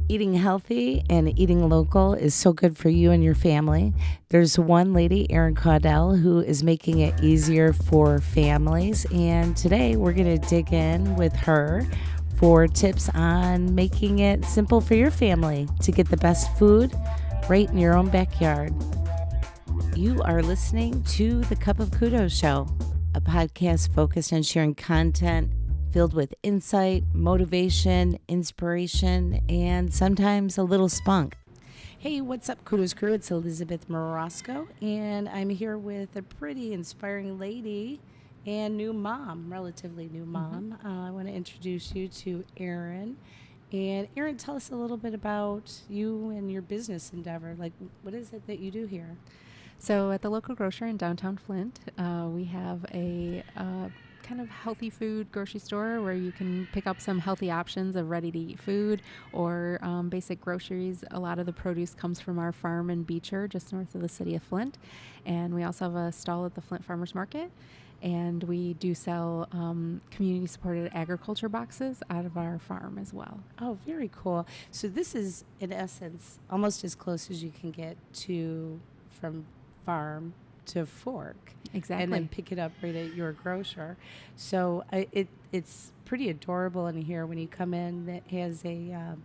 Eating healthy and eating local is so good for you and your family. There's one lady, Erin Caudell, who is making it easier for families. And today we're going to dig in with her for tips on making it simple for your family to get the best food right in your own backyard. You are listening to the Cup of Kudos Show, a podcast focused on sharing content filled with insight, motivation, inspiration, and sometimes a little spunk. Hey, what's up, Kudos crew? It's Elizabeth Morosco, and I'm here with a pretty inspiring lady and new mom, relatively new mom. I want to introduce you to Erin. And Erin, tell us a little bit about you and your business endeavor. Like, what is it that you do here? So at the local grocer in downtown Flint, we have a kind of healthy food grocery store where you can pick up some healthy options of ready-to-eat food or basic groceries. A lot of the produce comes from our farm in Beecher, just north of the city of Flint. And we also have a stall at the Flint Farmers Market. And we do sell community-supported agriculture boxes out of our farm as well. Oh, very cool. So this is, in essence, almost as close as you can get to from farm to fork. Exactly. And then pick it up right at your grocer. So it's pretty adorable in here when you come in. That has a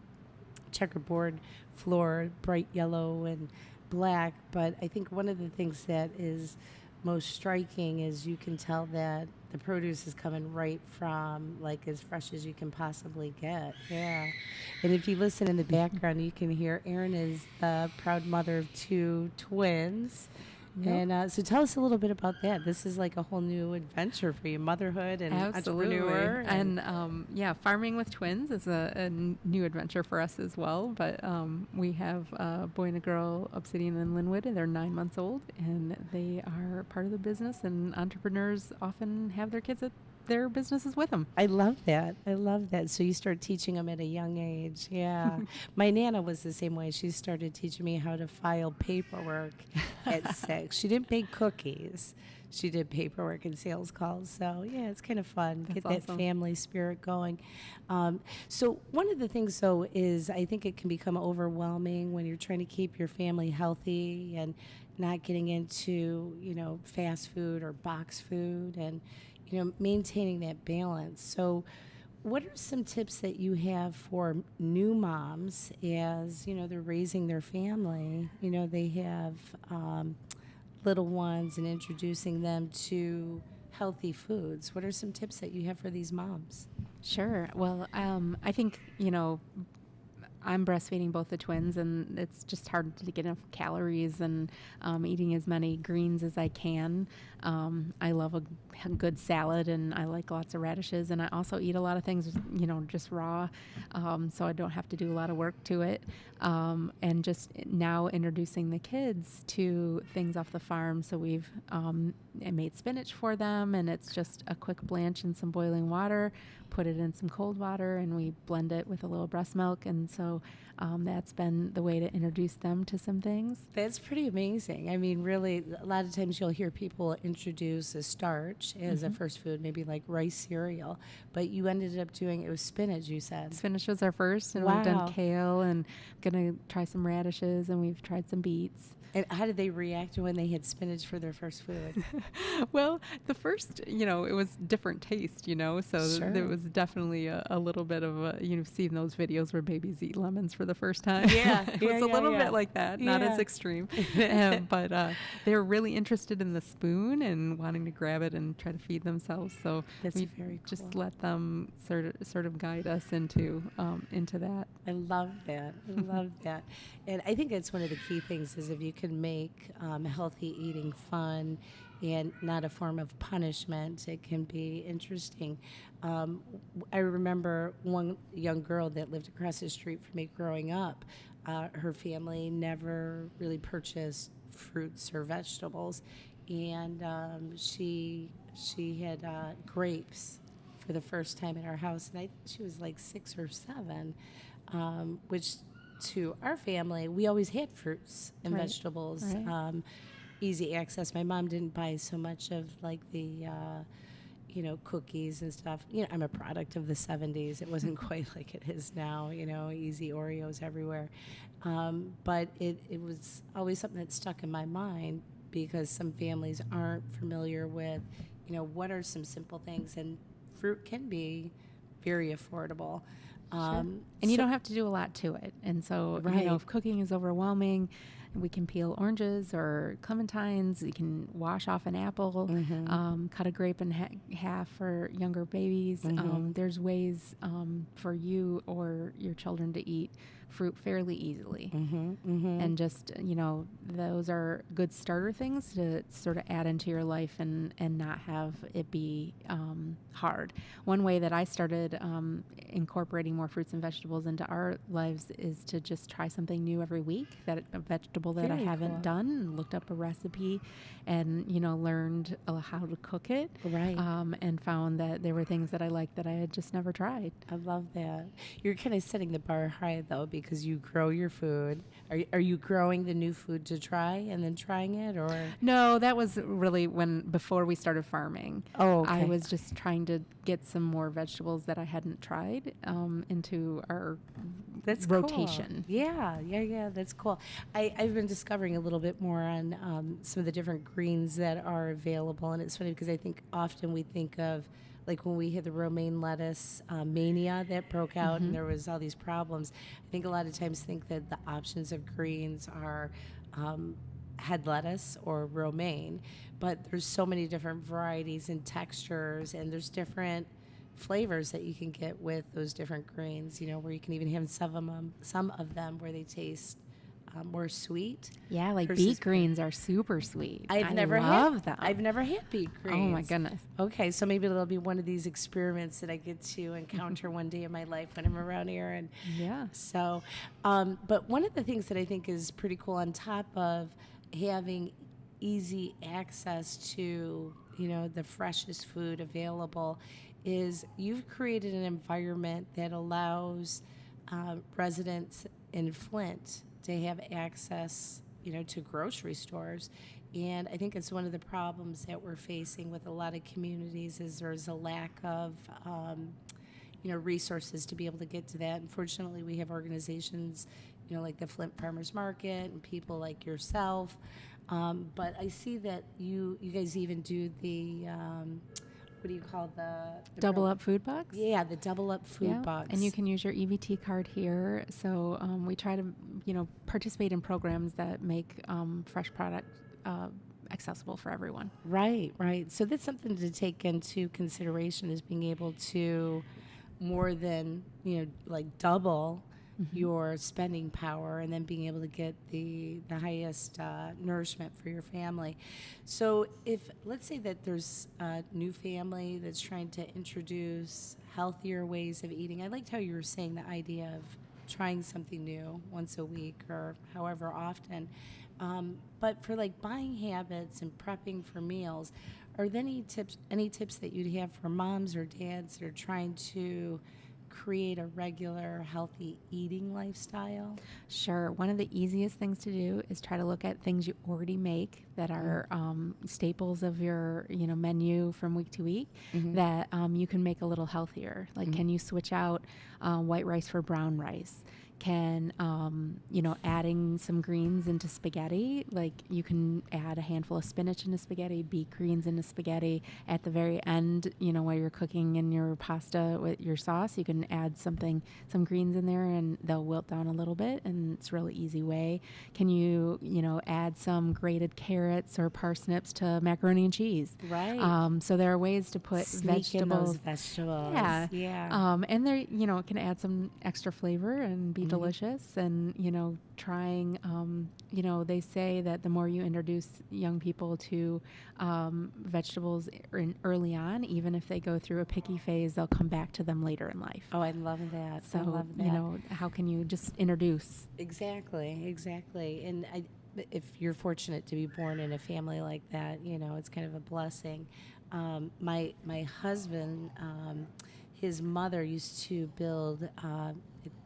checkerboard floor, bright yellow and black. But I think one of the things that is most striking is you can tell that the produce is coming right from, like, as fresh as you can possibly get. Yeah. And if you listen in the background, you can hear Erin is the proud mother of two twins. Yep. And so tell us a little bit about that. This is like a whole new adventure for you, motherhood and entrepreneur. And farming with twins is a new adventure for us as well. But we have a boy and a girl, Obsidian and Linwood, and they're 9 months old. And they are part of the business, and entrepreneurs often have their kids at their businesses with them. I love that. So you start teaching them at a young age. Yeah. My Nana was the same way. She started teaching me how to file paperwork at 6. She didn't bake cookies. She did paperwork and sales calls. So, yeah, it's kind of fun. That's Get awesome. That family spirit going. So one of the things, though, is I think it can become overwhelming when you're trying to keep your family healthy and not getting into, fast food or box food and, maintaining that balance. So what are some tips that you have for new moms as, they're raising their family? They have little ones and introducing them to healthy foods. What are some tips that you have for these moms? Sure. Well, I think, I'm breastfeeding both the twins, and it's just hard to get enough calories and eating as many greens as I can. I love a good salad, and I like lots of radishes, and I also eat a lot of things, just raw, so I don't have to do a lot of work to it. And just now introducing the kids to things off the farm. So we've made spinach for them, and it's just a quick blanch in some boiling water, put it in some cold water, and we blend it with a little breast milk. And so that's been the way to introduce them to some things. That's pretty amazing. I mean, really, a lot of times you'll hear people introduce a starch as a first food, maybe like rice cereal, but you ended up doing, it was spinach, you said. Spinach was our first, and we've done kale, and going to try some radishes, and we've tried some beets. And how did they react when they had spinach for their first food? Well, the first, it was different taste, so Sure. There was definitely a little bit of a, seen those videos where babies eat lemons for the first time. Yeah. It was a little bit like that, not as extreme. But they were really interested in the spoon and wanting to grab it and try to feed themselves. So That's we very cool. just let them sort of guide us into that. I love that. And I think that's one of the key things is if you can make healthy eating fun and not a form of punishment, it can be interesting. I remember one young girl that lived across the street from me growing up. Her family never really purchased fruits or vegetables, and she had grapes for the first time in our house, and she was like 6 or 7, which to our family, we always had fruits and vegetables. Right. Easy access. My mom didn't buy so much of like the cookies and stuff. I'm a product of the 70s. It wasn't quite like it is now, easy Oreos everywhere. But it was always something that stuck in my mind because some families aren't familiar with, what are some simple things, and fruit can be very affordable. Sure. And you don't have to do a lot to it. And so, Right. if cooking is overwhelming, we can peel oranges or clementines. You can wash off an apple, cut a grape in half for younger babies. There's ways for you or your children to eat fruit fairly easily. And just, those are good starter things to sort of add into your life and not have it be hard. One way that I started incorporating more fruits and vegetables into our lives is to just try something new every week, that a vegetable that I Very haven't cool. done, and looked up a recipe and, learned how to cook it. Right. And found that there were things that I liked that I had just never tried. I love that. You're kind of setting the bar high, though, because you grow your food. Are you growing the new food to try and then trying it, or? No, that was really before we started farming. Oh, okay. I was just trying to get some more vegetables that I hadn't tried into our That's rotation. Cool. Yeah. That's cool. I've been discovering a little bit more on some of the different greens that are available, and it's funny because I think often we think of, like when we had the romaine lettuce mania that broke out and there was all these problems. I think a lot of times think that the options of greens are head lettuce or romaine, but there's so many different varieties and textures, and there's different flavors that you can get with those different greens, where you can even have some of them where they taste more sweet. Yeah, like versus beet greens are super sweet. I love them. I've never had beet greens. Oh my goodness. Okay, so maybe it'll be one of these experiments that I get to encounter one day in my life when I'm around here. And Yeah. so, but one of the things that I think is pretty cool, on top of having easy access to, the freshest food available, is you've created an environment that allows residents in Flint to have access, to grocery stores. And I think it's one of the problems that we're facing with a lot of communities is there's a lack of, resources to be able to get to that. Unfortunately, we have organizations, like the Flint Farmers Market and people like yourself. But I see that you guys even do the, what do you call the Double up food box? Yeah, the double up food box. And you can use your EBT card here. So we try to, participate in programs that make fresh product accessible for everyone. Right. So that's something to take into consideration, is being able to more than, like double your spending power, and then being able to get the highest nourishment for your family. So if, let's say that there's a new family that's trying to introduce healthier ways of eating. I liked how you were saying the idea of trying something new once a week or however often. But for like buying habits and prepping for meals, are there any tips that you'd have for moms or dads that are trying to create a regular healthy eating lifestyle? Sure. One of the easiest things to do is try to look at things you already make that are staples of your menu from week to week that you can make a little healthier. Like, can you switch out white rice for brown rice? Can adding some greens into spaghetti, like you can add a handful of spinach into spaghetti, beet greens into spaghetti. At the very end, while you're cooking in your pasta with your sauce, you can add some greens in there, and they'll wilt down a little bit, and it's a really easy way. Can you add some grated carrots or parsnips to macaroni and cheese? Right. So there are ways to put Sneak in those vegetables. vegetables. Yeah. And there, it can add some extra flavor and be delicious. And, trying, they say that the more you introduce young people to vegetables early on, even if they go through a picky phase, they'll come back to them later in life. Oh, I love that. So, I love that. how can you just introduce? Exactly. And if you're fortunate to be born in a family like that, it's kind of a blessing. My husband, his mother used to build, I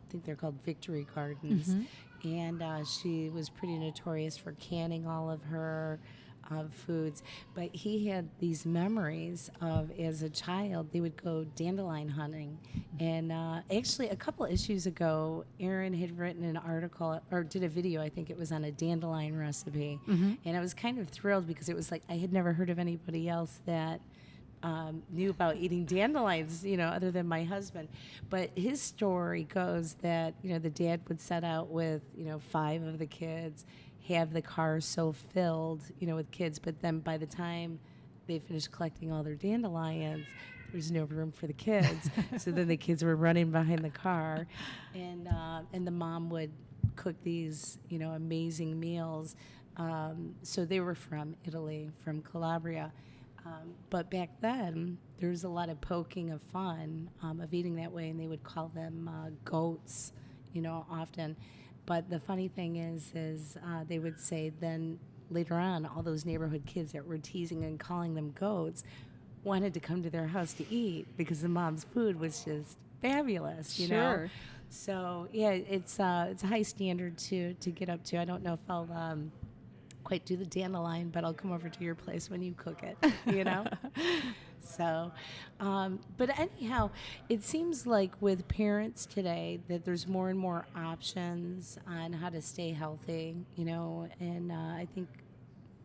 think they're called victory gardens, and she was pretty notorious for canning all of her foods. But he had these memories of, as a child, they would go dandelion hunting. And actually, a couple issues ago, Erin had written an article or did a video, I think it was on a dandelion recipe. And I was kind of thrilled because it was like I had never heard of anybody else that knew about eating dandelions, other than my husband. But his story goes that, the dad would set out with, 5 of the kids, have the car so filled, with kids. But then by the time they finished collecting all their dandelions, there's no room for the kids. So then the kids were running behind the car. And the mom would cook these, amazing meals. So they were from Italy, from Calabria. But back then, there was a lot of poking of fun of eating that way, and they would call them goats, often. But the funny thing is they would say then later on, all those neighborhood kids that were teasing and calling them goats wanted to come to their house to eat because the mom's food was just fabulous, you know? So, yeah, it's a high standard to get up to. I don't know if I'll quite do the dandelion, but I'll come over to your place when you cook it, So, but anyhow, it seems like with parents today that there's more and more options on how to stay healthy, and I think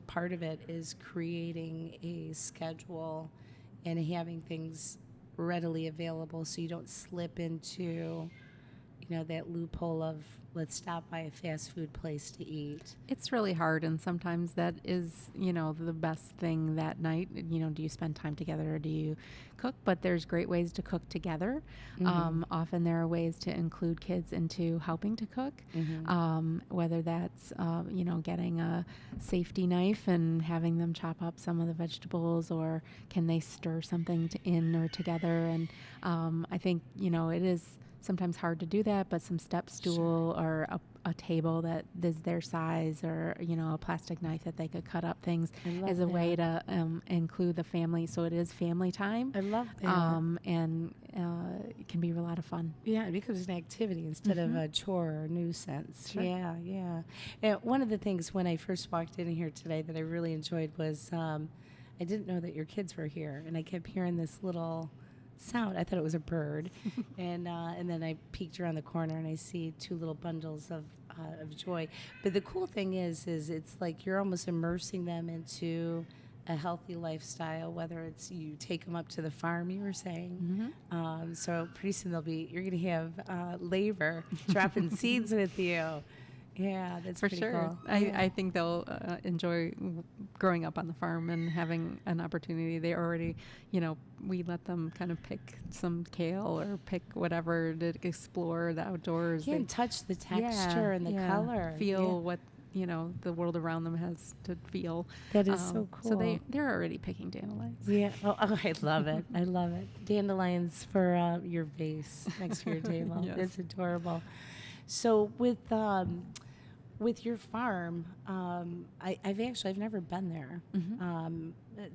part of it is creating a schedule and having things readily available so you don't slip into, that loophole of let's stop by a fast food place to eat. It's really hard, and sometimes that is, the best thing that night. Do you spend time together or do you cook? But there's great ways to cook together. Often there are ways to include kids into helping to cook, whether that's, getting a safety knife and having them chop up some of the vegetables, or can they stir something in or together. And I think, it is sometimes hard to do that, but some step stool or a table that is their size, or a plastic knife that they could cut up things as a way to include the family, so it is family time. I love that. And it can be a lot of fun. Yeah, it becomes an activity instead of a chore or nuisance. Sure. Yeah. And one of the things when I first walked in here today that I really enjoyed was I didn't know that your kids were here, and I kept hearing this little sound. I thought it was a bird, and then I peeked around the corner and I see 2 little bundles of joy. But the cool thing is it's like you're almost immersing them into a healthy lifestyle. Whether it's you take them up to the farm, you were saying. So pretty soon you're going to have labor dropping seeds with you. Yeah, that's for pretty sure. cool. I think they'll enjoy growing up on the farm and having an opportunity. They already, we let them kind of pick some kale or pick whatever to explore the outdoors. Yeah, and touch the texture and the color. Feel what, the world around them has to feel. That is so cool. So they're already picking dandelions. Yeah. Oh, I love it. I love it. Dandelions for your vase next to your table. Yes. It's adorable. So with your farm, I've never been there.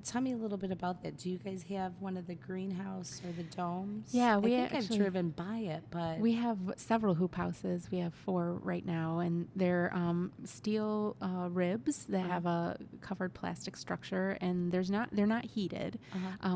Tell me a little bit about that. Do you guys have one of the greenhouse or the domes? Yeah, I've driven by it, but we have several hoop houses. We have 4 right now, and they're steel ribs that have a covered plastic structure, and they're not heated.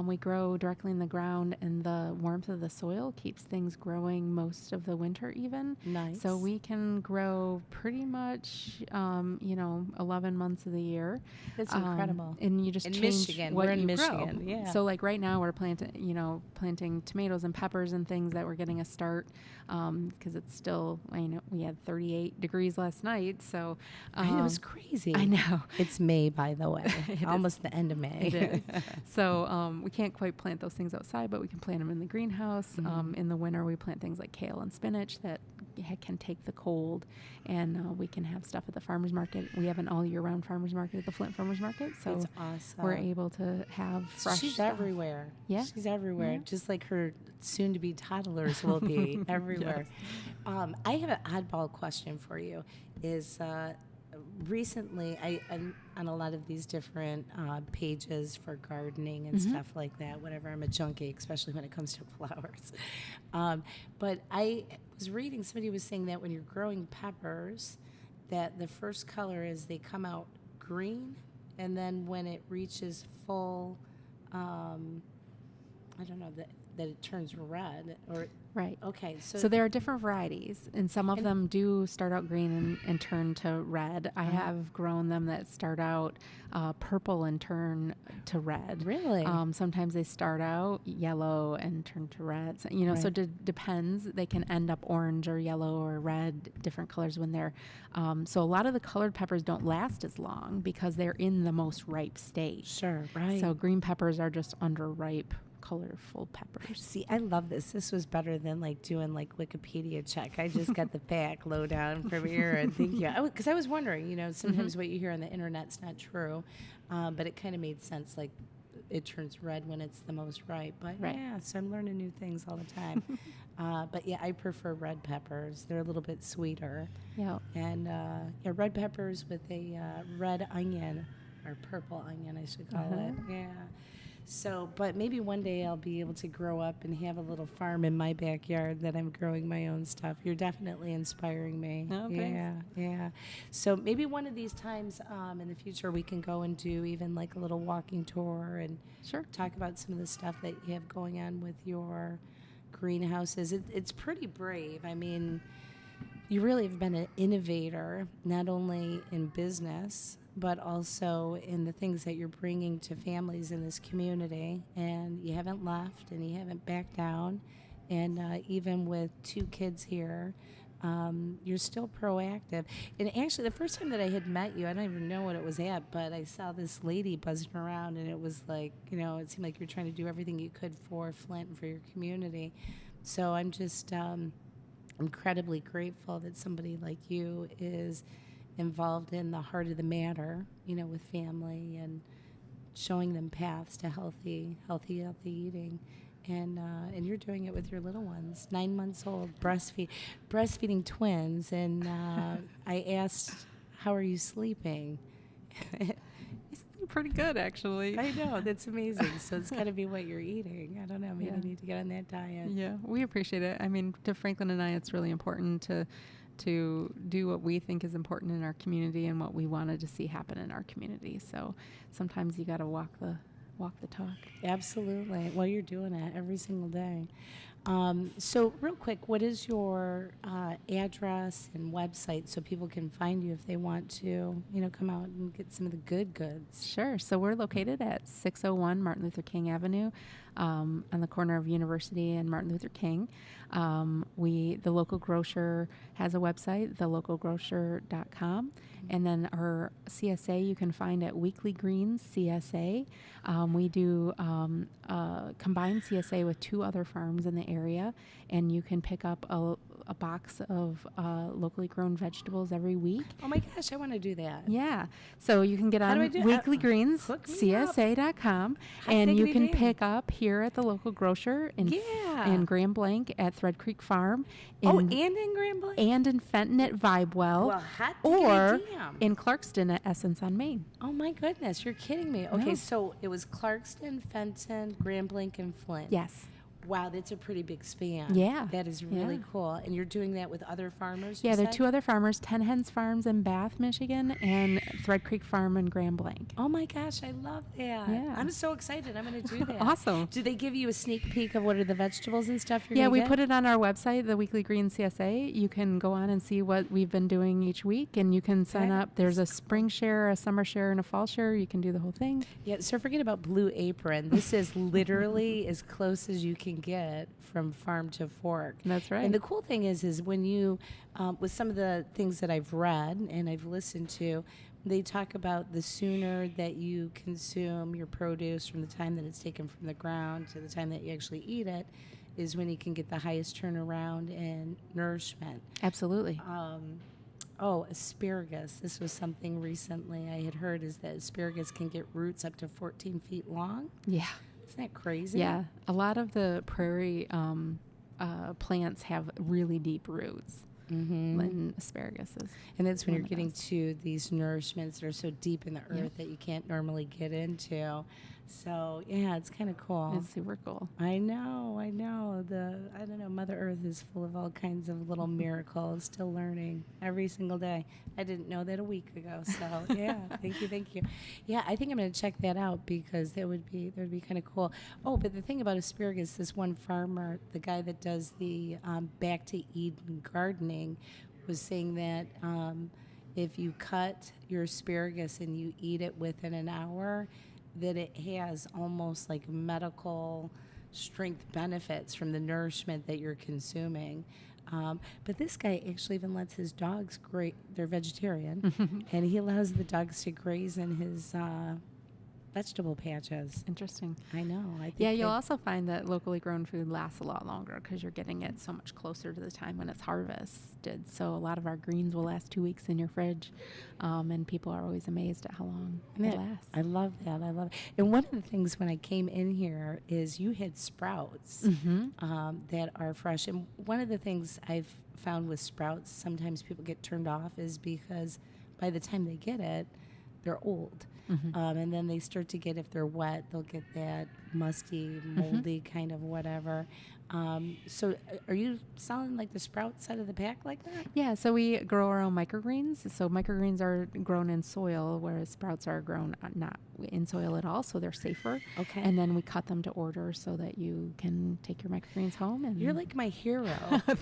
We grow directly in the ground, and the warmth of the soil keeps things growing most of the winter even. Nice. So we can grow pretty much 11 months of the year. That's incredible. And you just in change Michigan. what We're in you Michigan. grow. Yeah. So like right now we're planting tomatoes and peppers and things that we're getting a start because it's still, we had 38 degrees last night. So it was crazy. I know. It's May, by the way. Almost the end of May. It is. So we can't quite plant those things outside, but we can plant them in the greenhouse. In the winter, we plant things like kale and spinach that can take the cold, and we can have stuff at the farmer's market. We have an all-year-round farmer's market at the Flint Farmer's Market, so That's awesome. we're able to have fresh She's stuff. everywhere. Yeah. She's everywhere, Yeah. just like her soon-to-be toddlers will be everywhere. Yes. I have an oddball question for you. Is recently, I'm on a lot of these different pages for gardening and stuff like that. Whatever, I'm a junkie, especially when it comes to flowers. But I was reading, somebody was saying that when you're growing peppers, that the first color is they come out green And then when it reaches full, I don't know, that it turns red or Right. okay. So there are different varieties, and some of And- them do start out green and turn to red. I have grown them that start out purple and turn to red. Really? Sometimes they start out yellow and turn to red. So, you know, so Right. it depends. They can end up orange or yellow or red, different colors when they're. So a lot of the colored peppers don't last as long because they're in the most ripe stage. Sure, right. So green peppers are just underripe, colorful peppers. See, I love this. This was better than like doing like Wikipedia check. I just got the back lowdown from Erin. Thank you. Because I was wondering, you know, sometimes what you hear on the internet's not true, but it kind of made sense. Like it turns red when it's the most ripe. But Right. yeah, so I'm learning new things all the time. But yeah, I prefer red peppers. They're a little bit sweeter. Yeah. And yeah, red peppers with a red onion or purple onion, I should call it. Yeah. So, but maybe one day I'll be able to grow up and have a little farm in my backyard that I'm growing my own stuff. You're definitely inspiring me. Oh, yeah, thanks. yeah. So maybe one of these times in the future we can go and do even like a little walking tour and Sure. talk about some of the stuff that you have going on with your greenhouses. It's pretty brave. I mean, you really have been an innovator, not only in business, but also in the things that you're bringing to families in this community. And you haven't left and you haven't backed down. And even with 2 kids here, you're still proactive. And actually, the first time that I had met you, I don't even know what it was at, but I saw this lady buzzing around, and it was like, you know, it seemed like you're trying to do everything you could for Flint and for your community. So I'm just incredibly grateful that somebody like you is involved in the heart of the matter, you know, with family and showing them paths to healthy eating. And you're doing it with your little ones, 9 months old, breastfeeding twins. And I asked, how are you sleeping? It's pretty good, actually. I know, that's amazing. So it's got to be what you're eating. I don't know, maybe you need to get on that diet. Yeah, we appreciate it. I mean, to Franklin and I, it's really important to do what we think is important in our community and what we wanted to see happen in our community. So sometimes you got to walk the talk. Absolutely. Well, you're doing it every single day. So real quick, what is your address and website so people can find you if they want to, you know, come out and get some of the good goods? Sure. So we're located at 601 Martin Luther King Avenue, on the corner of University and Martin Luther King. The local grocer has a website, thelocalgrocer.com. And then our CSA you can find at Weekly Greens CSA. We do combined CSA with 2 other farms in the area, and you can pick up a box of locally grown vegetables every week. Oh my gosh, I want to do that. Yeah. So you can get How do I on do- Weekly Greens hook me up. CSA.com, How and you diggity can dang. pick up here at the local grocer in Yeah. Grand Blanc at Thread Creek Farm, And in Grand Blanc? and in Fenton at Vibewell, Well, hot or diggity damn. in Clarkston at Essence on Main. Oh my goodness, you're kidding me. Okay, No. so it was Clarkston, Fenton, Grand Blanc, and Flint. Yes. Wow, that's a pretty big span. Yeah. That is really Yeah. cool. And you're doing that with other farmers? Yeah, you there are said? 2 other farmers, Ten Hens Farms in Bath, Michigan, and Thread Creek Farm in Grand Blanc. Oh my gosh, I love that. Yeah. I'm so excited. I'm going to do that. Awesome. Do they give you a sneak peek of what are the vegetables and stuff you're Yeah, going to we get? put it on our website, the Weekly Green CSA. You can go on and see what we've been doing each week, and you can sign Okay. up. There's a spring share, a summer share, and a fall share. You can do the whole thing. Yeah, so forget about Blue Apron. This is literally as close as you can get from farm to fork. That's right. And the cool thing is when you, with some of the things that I've read and I've listened to, they talk about the sooner that you consume your produce from the time that it's taken from the ground to the time that you actually eat it is when you can get the highest turnaround and nourishment. Absolutely. Asparagus. This was something recently I had heard is that asparagus can get roots up to 14 feet long. Yeah. Isn't that crazy? Yeah. A lot of the prairie plants have really deep roots. Mm-hmm. And asparagus is. And that's when one you're of getting those. to these nourishments that are so deep in the earth that you can't normally get into. So yeah, it's kind of cool. It's super cool. I know. I don't know. Mother Earth is full of all kinds of little miracles. Still learning every single day. I didn't know that a week ago. So yeah, thank you. Yeah, I think I'm gonna check that out because that would be kind of cool. Oh, but the thing about asparagus, this one farmer, the guy that does the Back to Eden gardening, was saying that if you cut your asparagus and you eat it within an hour, that it has almost like medical strength benefits from the nourishment that you're consuming. But this guy actually even lets his dogs graze. They're vegetarian, and he allows the dogs to graze in his vegetable patches. Interesting. I know. I think Yeah, you'll also find that locally grown food lasts a lot longer because you're getting it so much closer to the time when it's harvested. So a lot of our greens will last 2 weeks in your fridge, and people are always amazed at how long it lasts. I love that. And one of the things when I came in here is you had sprouts that are fresh. And one of the things I've found with sprouts, sometimes people get turned off, is because by the time they get it, they're old. And then they start to get, if they're wet, they'll get that musty, moldy kind of whatever. So are you selling like the sprout side of the pack like that? Yeah, so we grow our own microgreens. So microgreens are grown in soil, whereas sprouts are grown not in soil at all, so they're safer. Okay. And then we cut them to order so that you can take your microgreens home. And You're like my hero.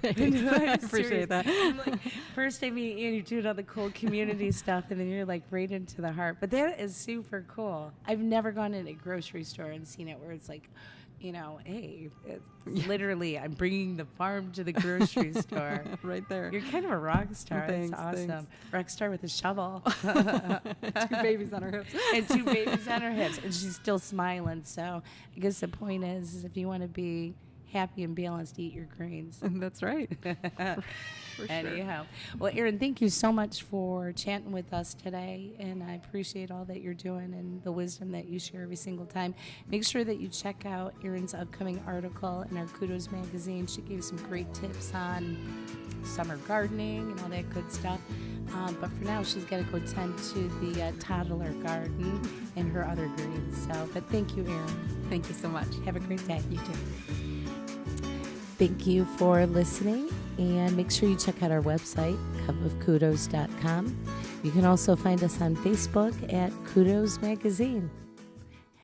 Thanks. I appreciate that. I'm like, first I meet you and you're doing all the cool community stuff, and then you're like right into the heart. But that is super cool. I've never gone in a grocery store and seen it where it's like, you know, hey, it's literally I'm bringing the farm to the grocery store. Right there. You're kind of a rock star. Thanks, That's awesome. thanks. Rock star with a shovel. 2 babies on her hips. And 2 babies on her hips. And she's still smiling. So I guess the point is if you want to be happy and balanced, eat your greens. That's right. For sure. Anyhow. Well, Erin, thank you so much for chatting with us today, and I appreciate all that you're doing and the wisdom that you share every single time. Make sure that you check out Erin's upcoming article in our Kudos magazine. She gave some great tips on summer gardening and all that good stuff. But for now, she's got to go tend to the toddler garden and her other greens. But thank you, Erin. Thank you so much. Have a great day. You too. Thank you for listening, and make sure you check out our website, cupofkudos.com. You can also find us on Facebook at Kudos Magazine.